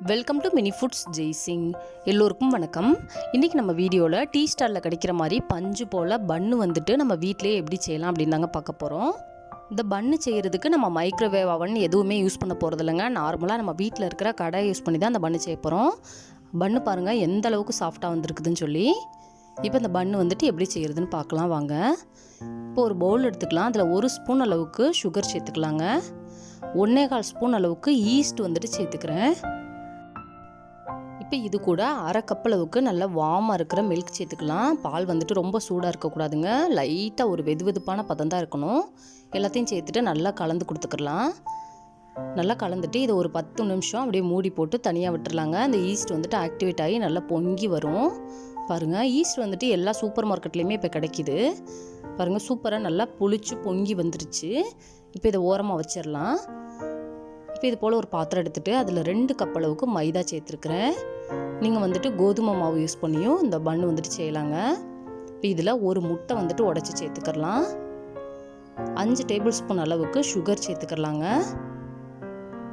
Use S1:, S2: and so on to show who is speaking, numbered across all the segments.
S1: Welcome to mini foods Jaisingh. எல்லோருக்கும் வணக்கம். இன்றைக்கி நம்ம வீடியோவில் டீ ஸ்டாலில் கிடைக்கிற மாதிரி பஞ்சு போல் பன்னு வந்துட்டு நம்ம வீட்டிலே எப்படி செய்யலாம் அப்படின்னு தாங்க பார்க்க போகிறோம். இந்த பன்னு செய்கிறதுக்கு நம்ம மைக்ரோவேவ் அவன் எதுவுமே யூஸ் பண்ண போகிறது இல்லைங்க. நார்மலாக நம்ம வீட்டில் இருக்கிற கடை யூஸ் பண்ணி தான் அந்த பன்னு செய்ய போகிறோம். பன்னு பாருங்கள் எந்த அளவுக்கு சாஃப்டாக வந்திருக்குதுன்னு சொல்லி. இப்போ இந்த பன்னு வந்துட்டு எப்படி செய்கிறதுன்னு பார்க்கலாம் வாங்க. இப்போ ஒரு பவுல் எடுத்துக்கலாம். அதில் 1 ஸ்பூன் அளவுக்கு சுகர் சேர்த்துக்கலாங்க. 1.25 ஸ்பூன் அளவுக்கு ஈஸ்ட் வந்துட்டு சேர்த்துக்கிறேன். இப்போ இது கூட 1/2 கப் அளவுக்கு நல்லா வார்மாக இருக்கிற மில்க் சேர்த்துக்கலாம். பால் வந்துட்டு ரொம்ப சூடாக இருக்கக்கூடாதுங்க. லைட்டாக ஒரு வெதுவெதுப்பான பதம் தான் இருக்கணும். எல்லாத்தையும் சேர்த்துட்டு நல்லா கலந்து கொடுத்துக்கலாம். நல்லா கலந்துட்டு இதை ஒரு 10 நிமிஷம் அப்படியே மூடி போட்டு தனியாக விட்டுறலாங்க. அந்த ஈஸ்ட் வந்துட்டு ஆக்டிவேட் ஆகி நல்லா பொங்கி வரும். பாருங்கள், ஈஸ்ட் வந்துட்டு எல்லா சூப்பர் மார்க்கெட்லேயுமே இப்போ கிடைக்கிது. பாருங்கள், சூப்பராக நல்லா புளிச்சு பொங்கி வந்துருச்சு. இப்போ இதை ஓரமாக வச்சிடலாம். இப்போ இது போல் ஒரு பாத்திரம் எடுத்துகிட்டு அதில் 2 கப் அளவுக்கு மைதா சேர்த்துருக்குறேன். நீங்கள் வந்துட்டு கோதுமை மாவு யூஸ் பண்ணியும் இந்த பன்னு வந்துட்டு செய்யலாங்க. இப்போ இதில் ஒரு முட்டை வந்துட்டு உடச்சி சேர்த்துக்கலாம். 5 டேபிள் ஸ்பூன் அளவுக்கு சுகர் சேர்த்துக்கலாங்க.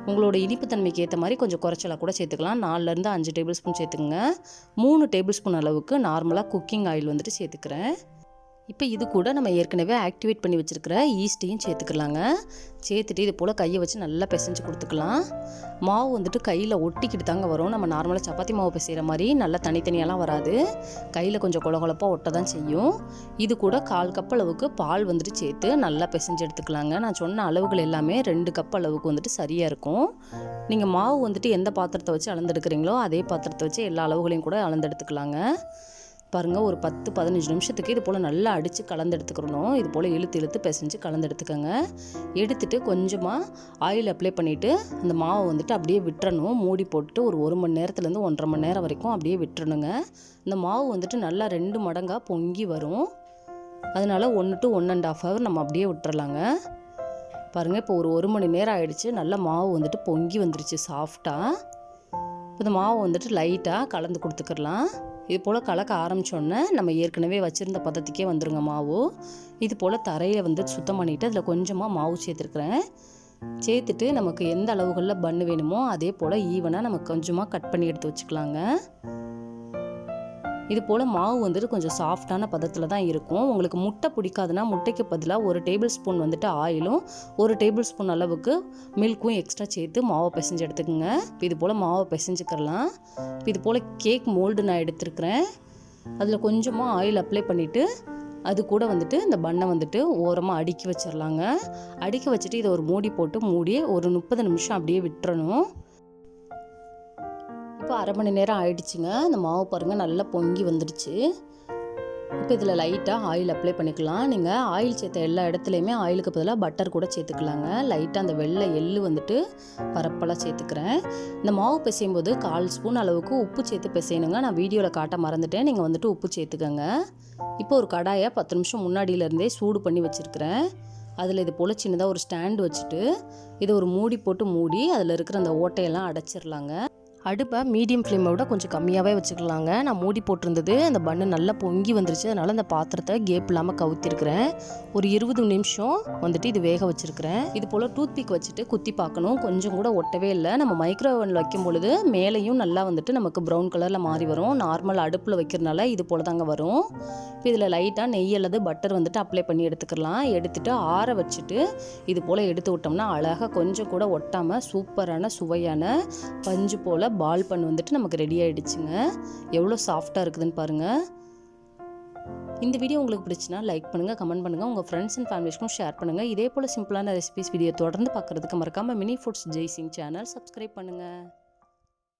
S1: உங்களோட இனிப்பு தன்மைக்கு ஏற்ற மாதிரி கொஞ்சம் குறைச்சலாக கூட சேர்த்துக்கலாம். 4லேருந்து 5 டேபிள் ஸ்பூன் சேர்த்துக்குங்க. 3 டேபிள் ஸ்பூன் அளவுக்கு நார்மலாக குக்கிங் ஆயில் வந்துட்டு சேர்த்துக்கிறேன். இப்போ இது கூட நம்ம ஏற்கனவே ஆக்டிவேட் பண்ணி வச்சுருக்கிற ஈஸ்ட்டையும் சேர்த்துக்கலாங்க. சேர்த்துட்டு இது போல் கையை வச்சு நல்லா பிசைஞ்சு கொடுத்துக்கலாம். மாவு வந்துட்டு கையில் ஒட்டிக்கிட்டு தாங்க வரும். நம்ம நார்மலாக சப்பாத்தி மாவு பிசைகிற மாதிரி நல்லா தனித்தனியாலாம் வராது. கையில் கொஞ்சம் கொலகொலப்பாக ஒட்ட தான் செய்யும். இது கூட 1/4 கப் அளவுக்கு பால் வந்துட்டு சேர்த்து நல்லா பிசைஞ்சு எடுத்துக்கலாங்க. நான் சொன்ன அளவுகள் எல்லாமே 2 கப் அளவுக்கு வந்துட்டு சரியாக இருக்கும். நீங்கள் மாவு வந்துட்டு எந்த பாத்திரத்தை வச்சு அளந்தெடுக்கிறீங்களோ அதே பாத்திரத்தை வச்சு எல்லா அளவுகளையும் கூட அளந்தெடுத்துக்கலாங்க. பாருங்கள், ஒரு 10-15 நிமிஷத்துக்கு இது போல் நல்லா அடித்து கலந்து எடுத்துக்கிறணும். இது போல் இழுத்து பிசைஞ்சு கலந்து எடுத்துக்கோங்க. எடுத்துகிட்டு கொஞ்சமாக ஆயில் அப்ளை பண்ணிவிட்டு அந்த மாவை வந்துட்டு அப்படியே விட்டுறணும். மூடி போட்டு ஒரு 1 மணி நேரத்துலேருந்து 1.5 மணி நேரம் வரைக்கும் அப்படியே விட்டுறணுங்க. இந்த மாவு வந்துட்டு நல்லா 2 மடங்காக பொங்கி வரும். அதனால் 1 to 1.5 hour நம்ம அப்படியே விட்டுறலாங்க. பாருங்கள், இப்போ ஒரு 1 மணி நேரம் ஆகிடுச்சு. நல்லா மாவு வந்துட்டு பொங்கி வந்துருச்சு சாஃப்டாக. இந்த மாவு வந்துட்டு லைட்டாக கலந்து கொடுத்துக்கலாம். இது போல் கலக்க ஆரம்பித்தோன்னே நம்ம ஏற்கனவே வச்சுருந்த பதத்துக்கே வந்துருங்க மாவு. இது போல் தரையை வந்து சுத்தம் பண்ணிவிட்டு அதில் கொஞ்சமாக மாவு சேர்த்துருக்குறேன். சேர்த்துட்டு நமக்கு எந்த அளவுகளில் பன்னு வேணுமோ அதே போல் ஈவனாக நம்ம கொஞ்சமாக கட் பண்ணி எடுத்து வச்சுக்கலாங்க. இது போல் மாவு வந்துட்டு கொஞ்சம் சாஃப்டான பதத்தில் தான் இருக்கும். உங்களுக்கு முட்டை பிடிக்காதுன்னா முட்டைக்கு பதிலாக 1 டேபிள் ஸ்பூன் வந்துட்டு ஆயிலும் 1 டேபிள் ஸ்பூன் அளவுக்கு மில்க்கும் எக்ஸ்ட்ரா சேர்த்து மாவை பிசைஞ்சு எடுத்துக்கோங்க. இது போல் மாவை பிசைஞ்சுக்கலாம். இது போல் கேக் மோல்டு நான் எடுத்துருக்கிறேன். அதில் கொஞ்சமாக ஆயில் அப்ளை பண்ணிவிட்டு அது கூட வந்துட்டு இந்த பன்னை வந்துட்டு ஓரமாக அடுக்கி வச்சிடலாங்க. அடுக்கி வச்சுட்டு இதை ஒரு மூடி போட்டு மூடி ஒரு 30 நிமிஷம் அப்படியே விட்டுறணும். இப்போ 1/2 மணி நேரம் ஆயிடுச்சுங்க. இந்த மாவு பாருங்கள் நல்லா பொங்கி வந்துடுச்சு. இப்போ இதில் லைட்டாக ஆயில் அப்ளை பண்ணிக்கலாம். நீங்கள் ஆயில் சேர்த்த எல்லா இடத்துலையுமே ஆயிலுக்கு பதிலாக பட்டர் கூட சேர்த்துக்கலாங்க. லைட்டாக அந்த வெள்ளை எள்ளு வந்துட்டு பரப்பெல்லாம் சேர்த்துக்கிறேன். இந்த மாவு பிசையும் போது 1/4 ஸ்பூன் அளவுக்கு உப்பு சேர்த்து பிசையணுங்க. நான் வீடியோவில் காட்ட மறந்துட்டேன். நீங்கள் வந்துட்டு உப்பு சேர்த்துக்கோங்க. இப்போ ஒரு கடாயை 10 நிமிஷம் முன்னாடியிலேருந்தே சூடு பண்ணி வச்சுருக்கிறேன். அதில் இது போல் சின்னதாக ஒரு ஸ்டாண்டு வச்சுட்டு இதை ஒரு மூடி போட்டு மூடி அதில் இருக்கிற அந்த ஓட்டையெல்லாம் அடைச்சிடலாங்க. அடுப்பை மீடியம் ஃப்ளேமோட கொஞ்சம் கம்மியாகவே வச்சுக்கலாங்க. நான் மூடி போட்டிருந்தது அந்த பன்னு நல்லா பொங்கி வந்துருச்சு. அதனால் அந்த பாத்திரத்தை கேப் இல்லாமல் கவுத்திருக்கிறேன். ஒரு 20 நிமிஷம் வந்துட்டு இது வேக வச்சுருக்கிறேன். இது போல் டூத்பிக் வச்சுட்டு குத்தி பார்க்கணும். கொஞ்சம் கூட ஒட்டவே இல்லை. நம்ம மைக்ரோவேவனில் வைக்கும் பொழுது மேலேயும் நல்லா வந்துட்டு நமக்கு ப்ரௌன் கலரில் மாறி வரும். நார்மல் அடுப்பில் வைக்கிறதுனால இது போல் தாங்க வரும். இப்போ இதில் லைட்டாக நெய் அல்லது பட்டர் வந்துட்டு அப்ளை பண்ணி எடுத்துக்கலாம். எடுத்துகிட்டு ஆற வச்சுட்டு இது போல் எடுத்து விட்டோம்னா அழகாக கொஞ்சம் கூட ஒட்டாமல் சூப்பரான சுவையான பஞ்சு போல் பால் பண்ணு வந்துட்டு நமக்கு ரெடி ஆகிடுச்சுங்க. எவ்வளோ சாஃப்டாக இருக்குதுன்னு பாருங்கள். இந்த வீடியோ உங்களுக்கு பிடிச்சினா லைக் பண்ணுங்கள், கமெண்ட் பண்ணுங்கள், உங்கள் ஃப்ரெண்ட்ஸ் அண்ட் ஃபேமிலிஸ்க்கும் ஷேர் பண்ணுங்கள். இதே போல் சிம்பிளான ரெசிபிஸ் வீடியோ தொடர்ந்து பார்க்குறதுக்கு மறக்காமல் mini foods Jaisingh channel subscribe பண்ணுங்கள்.